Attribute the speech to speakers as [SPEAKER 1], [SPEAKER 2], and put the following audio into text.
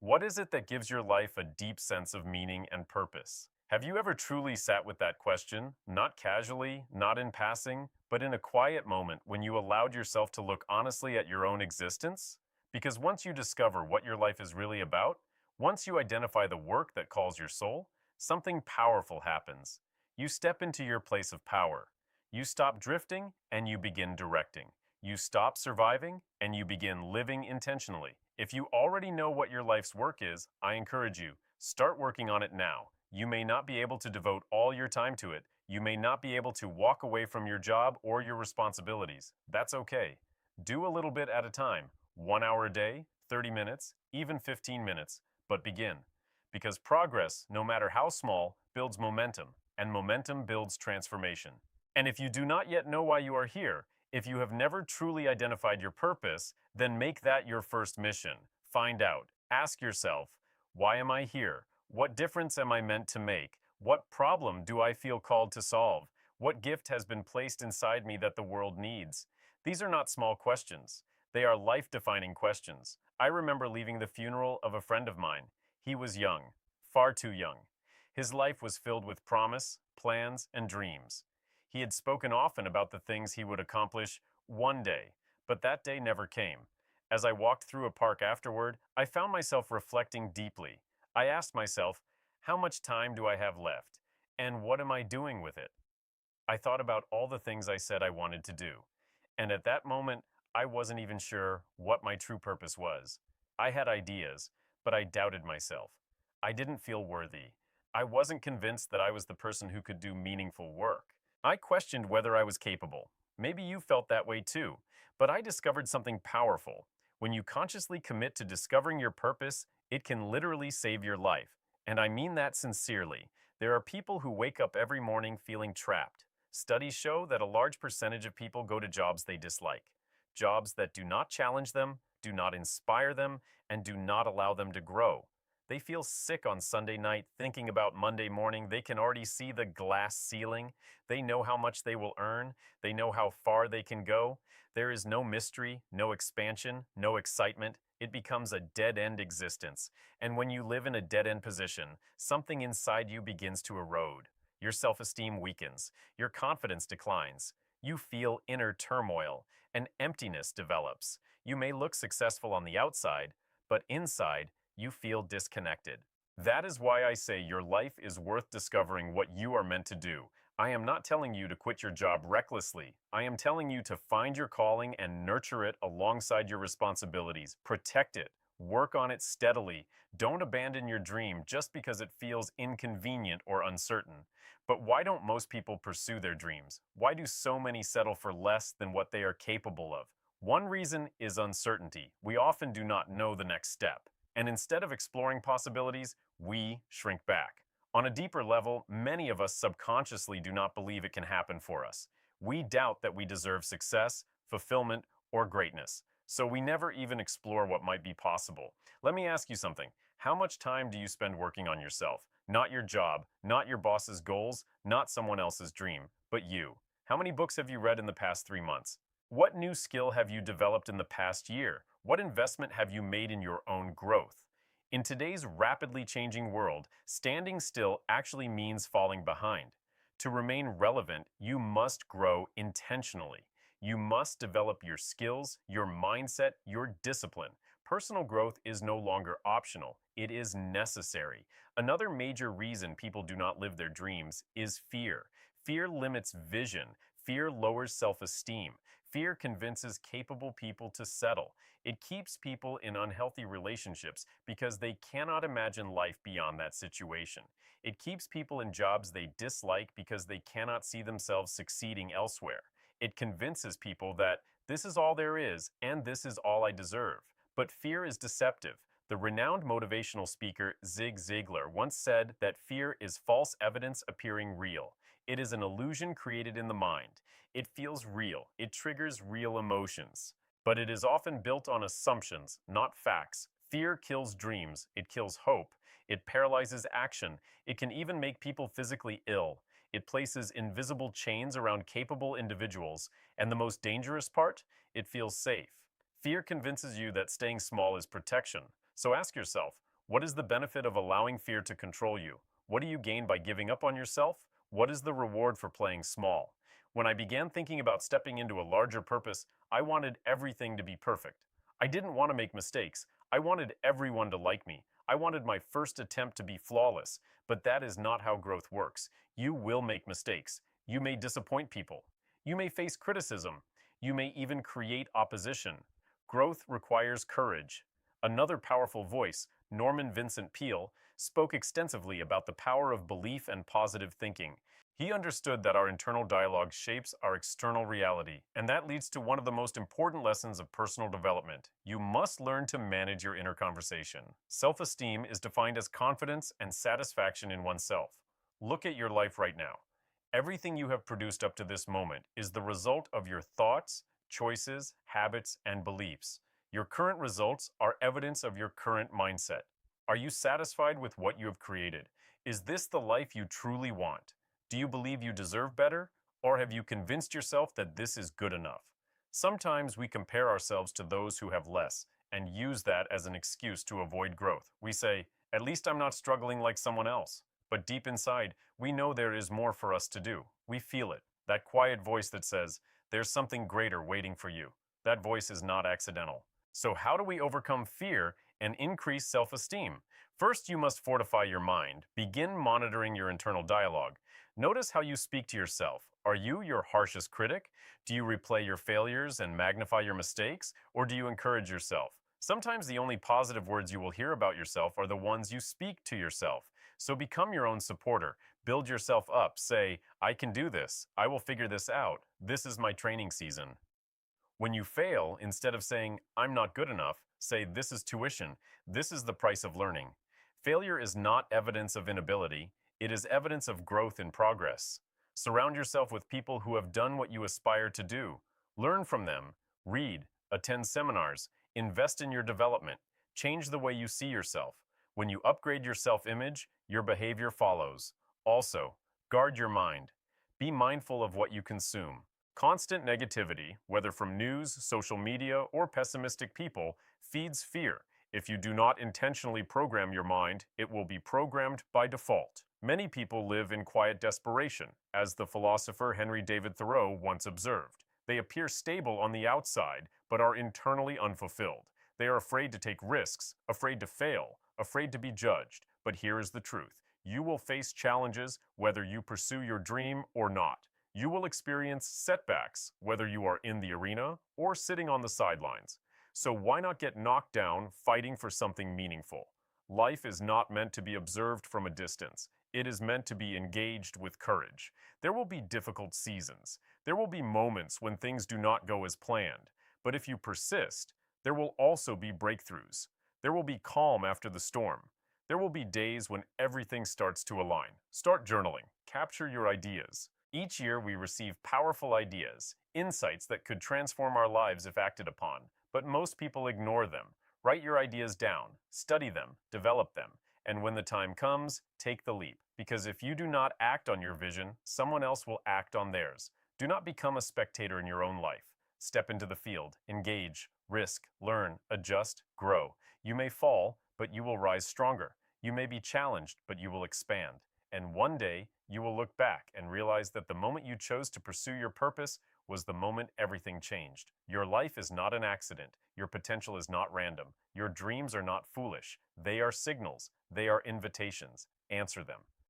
[SPEAKER 1] What is it that gives your life a deep sense of meaning and purpose? Have you ever truly sat with that question, not casually, not in passing, but in a quiet moment when you allowed yourself to look honestly at your own existence? Because once you discover what your life is really about, once you identify the work that calls your soul, something powerful happens. You step into your place of power. You stop drifting and you begin directing. You stop surviving and you begin living intentionally. If you already know what your life's work is, I encourage you, start working on it now. You may not be able to devote all your time to it. You may not be able to walk away from your job or your responsibilities. That's okay. Do a little bit at a time, 1 hour a day, 30 minutes, even 15 minutes, but begin. Because progress, no matter how small, builds momentum, and momentum builds transformation. And if you do not yet know why you are here, if you have never truly identified your purpose, then make that your first mission. Find out. Ask yourself, why am I here? What difference am I meant to make? What problem do I feel called to solve? What gift has been placed inside me that the world needs? These are not small questions. They are life-defining questions. I remember leaving the funeral of a friend of mine. He was young, far too young. His life was filled with promise, plans, and dreams. He had spoken often about the things he would accomplish one day, but that day never came. As I walked through a park afterward, I found myself reflecting deeply. I asked myself, how much time do I have left? And what am I doing with it? I thought about all the things I said I wanted to do. And at that moment, I wasn't even sure what my true purpose was. I had ideas, but I doubted myself. I didn't feel worthy. I wasn't convinced that I was the person who could do meaningful work. I questioned whether I was capable. Maybe you felt that way too. But I discovered something powerful. When you consciously commit to discovering your purpose, it can literally save your life. And I mean that sincerely. There are people who wake up every morning feeling trapped. Studies show that a large percentage of people go to jobs they dislike. Jobs that do not challenge them, do not inspire them, and do not allow them to grow. They feel sick on Sunday night thinking about Monday morning. They can already see the glass ceiling. They know how much they will earn. They know how far they can go. There is no mystery, no expansion, no excitement. It becomes a dead-end existence. And when you live in a dead-end position, something inside you begins to erode. Your self-esteem weakens. Your confidence declines. You feel inner turmoil. An emptiness develops. You may look successful on the outside, but inside, you feel disconnected. That is why I say your life is worth discovering what you are meant to do. I am not telling you to quit your job recklessly. I am telling you to find your calling and nurture it alongside your responsibilities. Protect it. Work on it steadily. Don't abandon your dream just because it feels inconvenient or uncertain. But why don't most people pursue their dreams? Why do so many settle for less than what they are capable of? One reason is uncertainty. We often do not know the next step. And instead of exploring possibilities, we shrink back. On a deeper level, many of us subconsciously do not believe it can happen for us. We doubt that we deserve success, fulfillment, or greatness. So we never even explore what might be possible. Let me ask you something. How much time do you spend working on yourself? Not your job, not your boss's goals, not someone else's dream, but you. How many books have you read in the past 3 months? What new skill have you developed in the past year? What investment have you made in your own growth? In today's rapidly changing world, standing still actually means falling behind. To remain relevant, you must grow intentionally. You must develop your skills, your mindset, your discipline. Personal growth is no longer optional, it is necessary. Another major reason people do not live their dreams is fear. Fear limits vision. Fear lowers self-esteem. Fear convinces capable people to settle. It keeps people in unhealthy relationships because they cannot imagine life beyond that situation. It keeps people in jobs they dislike because they cannot see themselves succeeding elsewhere. It convinces people that this is all there is and this is all I deserve. But fear is deceptive. The renowned motivational speaker Zig Ziglar once said that fear is false evidence appearing real. It is an illusion created in the mind. It feels real. It triggers real emotions. But it is often built on assumptions, not facts. Fear kills dreams. It kills hope. It paralyzes action. It can even make people physically ill. It places invisible chains around capable individuals. And the most dangerous part? It feels safe. Fear convinces you that staying small is protection. So ask yourself, What is the benefit of allowing fear to control you? What do you gain by giving up on yourself? What is the reward for playing small? When I began thinking about stepping into a larger purpose, I wanted everything to be perfect. I didn't want to make mistakes. I wanted everyone to like me. I wanted my first attempt to be flawless. But that is not how growth works. You will make mistakes. You may disappoint people. You may face criticism. You may even create opposition. Growth requires courage. Another powerful voice, Norman Vincent Peale, spoke extensively about the power of belief and positive thinking. He understood that our internal dialogue shapes our external reality, and that leads to one of the most important lessons of personal development. You must learn to manage your inner conversation. Self-esteem is defined as confidence and satisfaction in oneself. Look at your life right now. Everything you have produced up to this moment is the result of your thoughts, choices, habits, and beliefs. Your current results are evidence of your current mindset. Are you satisfied with what you have created? Is this the life you truly want? Do you believe you deserve better? Or have you convinced yourself that this is good enough? Sometimes we compare ourselves to those who have less and use that as an excuse to avoid growth. We say, at least I'm not struggling like someone else. But deep inside, we know there is more for us to do. We feel it, that quiet voice that says, there's something greater waiting for you. That voice is not accidental. So how do we overcome fear and increase self-esteem? First, you must fortify your mind. Begin monitoring your internal dialogue. Notice how you speak to yourself. Are you your harshest critic? Do you replay your failures and magnify your mistakes? Or do you encourage yourself? Sometimes the only positive words you will hear about yourself are the ones you speak to yourself. So become your own supporter. Build yourself up. Say, I can do this. I will figure this out. This is my training season. When you fail, instead of saying, I'm not good enough, say, this is tuition. This is the price of learning. Failure is not evidence of inability. It is evidence of growth in progress. Surround yourself with people who have done what you aspire to do. Learn from them. Read. Attend seminars. Invest in your development. Change the way you see yourself. When you upgrade your self-image, your behavior follows. Also, guard your mind. Be mindful of what you consume. Constant negativity, whether from news, social media, or pessimistic people, feeds fear. If you do not intentionally program your mind, it will be programmed by default. Many people live in quiet desperation, as the philosopher Henry David Thoreau once observed. They appear stable on the outside, but are internally unfulfilled. They are afraid to take risks, afraid to fail, afraid to be judged. But here is the truth. You will face challenges whether you pursue your dream or not. You will experience setbacks, whether you are in the arena or sitting on the sidelines. So why not get knocked down fighting for something meaningful? Life is not meant to be observed from a distance. It is meant to be engaged with courage. There will be difficult seasons. There will be moments when things do not go as planned. But if you persist, there will also be breakthroughs. There will be calm after the storm. There will be days when everything starts to align. Start journaling. Capture your ideas. Each year we receive powerful ideas, insights that could transform our lives if acted upon, but most people ignore them. Write your ideas down, study them, develop them, and when the time comes, take the leap. Because if you do not act on your vision, someone else will act on theirs. Do not become a spectator in your own life. Step into the field, engage, risk, learn, adjust, grow. You may fall, but you will rise stronger. You may be challenged, but you will expand. And one day, you will look back and realize that the moment you chose to pursue your purpose was the moment everything changed. Your life is not an accident. Your potential is not random. Your dreams are not foolish. They are signals. They are invitations. Answer them.